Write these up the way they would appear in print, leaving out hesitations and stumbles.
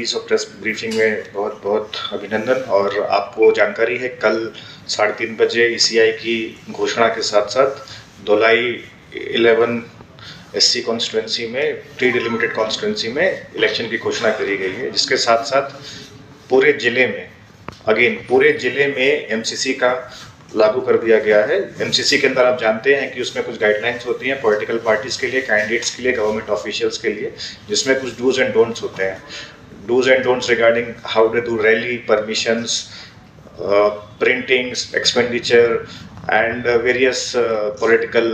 इस press briefing में बहुत बहुत अभिनंदन। और आपको जानकारी है, कल 3:30 बजे ईसीआई की घोषणा के साथ साथ धोलाई 11 एससी कॉन्स्टिट्यूंसी में, प्री डिलिमिटेड कॉन्स्टिट्यूंसी में इलेक्शन की घोषणा करी गई है, जिसके साथ साथ पूरे जिले में एमसीसी का लागू कर दिया गया है। एमसीसी के अंदर आप जानते हैं कि उसमें कुछ गाइडलाइंस होती हैं पॉलिटिकल पार्टीज के लिए, कैंडिडेट्स के लिए, गवर्नमेंट ऑफिशियल्स के लिए, जिसमें कुछ डूज एंड डोंट्स होते हैं। Do's and don'ts regarding how to do rally permissions, printings, expenditure, and various political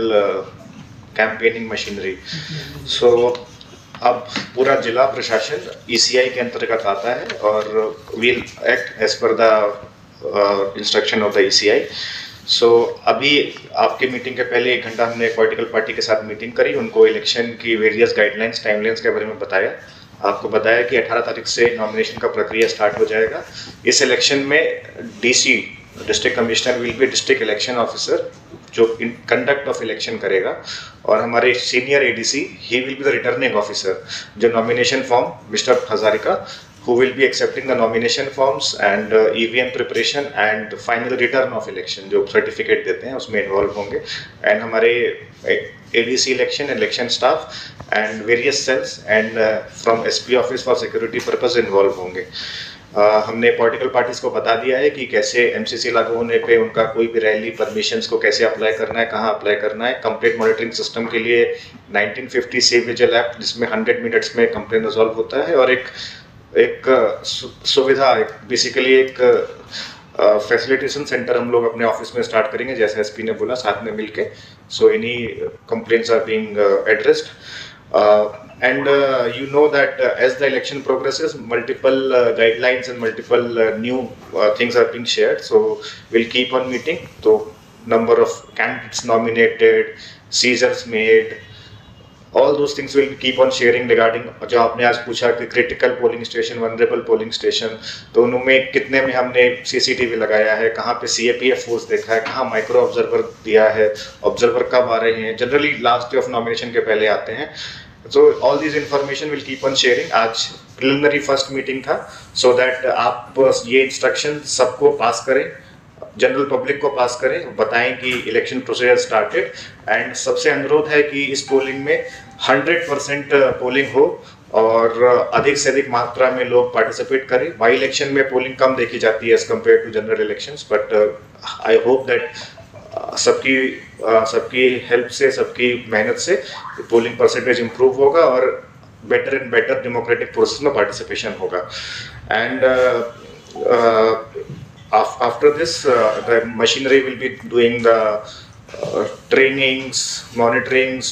campaigning machinery. So अब पूरा जिला प्रशासन ईसीआई के अंतर्गत आता है और will act as per the instruction of the ECI. सो अभी आपके मीटिंग के पहले 1 घंटा हमने पॉलिटिकल पार्टी के साथ मीटिंग करी, उनको इलेक्शन की वेरियस गाइडलाइंस, टाइमलाइंस के बारे में बताया। आपको बताया कि 18 तारीख से नॉमिनेशन का प्रक्रिया स्टार्ट हो जाएगा। इस इलेक्शन में DC, district commissioner, will be district election officer, जो कंडक्ट ऑफ इलेक्शन करेगा, और हमारे senior ADC, he will be the returning officer, जो nomination form, mister Hazarika, who will be accepting the nomination forms and EVM preparation and final return of election, जो certificate देते हैं उसमें involve होंगे। And हमारे ADC election staff and various cells and from SP office for security purpose involve होंगे। हमने political parties को बता दिया है कि कैसे एमसीसी लागू होने पे उनका कोई भी रैली परमिशंस को कैसे अप्लाई करना है, कहाँ अप्लाई करना है। कंप्लेंट मॉनिटरिंग सिस्टम के लिए 1950 सेव विजिल ऐप, जिसमें 100 मिनट्स में कंप्लेंट रिजॉल्व होता है, और एक सुविधा, बेसिकली एक फैसिलिटेशन सेंटर हम लोग अपने ऑफिस में स्टार्ट करेंगे, जैसे एसपी ने बोला, साथ में मिलके। So any complaints are being addressed and you know that as the election progresses, multiple guidelines and multiple new things are being shared, so we'll keep on meeting. So number of candidates nominated, seizures made, all those things will keep on sharing regarding, जो आपने आज पूछा कि critical polling station, vulnerable polling station, तो उनमें कितने में हमने सीसीटीवी लगाया है, कहाँ पे सीएपीएफ फोर्स देखा है, कहाँ माइक्रो ऑब्जर्वर दिया है, ऑब्जर्वर कब आ रहे हैं, generally last day of nomination के पहले आते हैं। So all this information will keep on sharing. आज प्रिलिमिनरी फर्स्ट मीटिंग था, सो दैट आप ये इंस्ट्रक्शन सबको पास करें, जनरल पब्लिक को पास करें, बताएं कि इलेक्शन प्रोसीजर स्टार्टेड। एंड सबसे अनुरोध है कि इस पोलिंग में 100% पोलिंग हो और अधिक से अधिक मात्रा में लोग पार्टिसिपेट करें। बाई इलेक्शन में पोलिंग कम देखी जाती है as compare to general elections, but I hope that सबकी हेल्प से, सबकी मेहनत से पोलिंग परसेंटेज इम्प्रूव होगा और better and better democratic process में पार्टिसिपेशन होगा। And after this, the machinery will be doing the trainings, monitorings,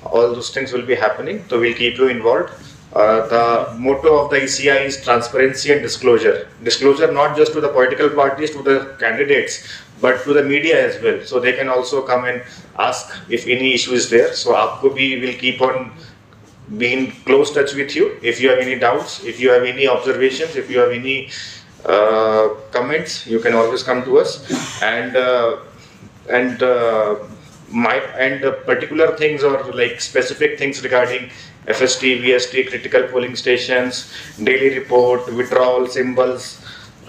all those things will be happening, so we'll keep you involved. The motto of the ECI is transparency and disclosure not just to the political parties, to the candidates, but to the media as well, so they can also come and ask if any issue is there. So aapko bhi will keep on being close touch with you. If you have any doubts, if you have any observations, if you have any comments, you can always come to us. And particular things, or like specific things regarding FST, VST, critical polling stations, daily report, withdrawal symbols,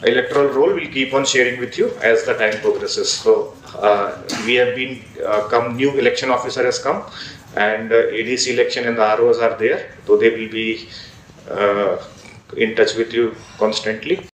electoral roll, we'll keep on sharing with you as the time progresses. So we have been new election officer has come, and ADC election and the ROs are there, so they will be in touch with you constantly.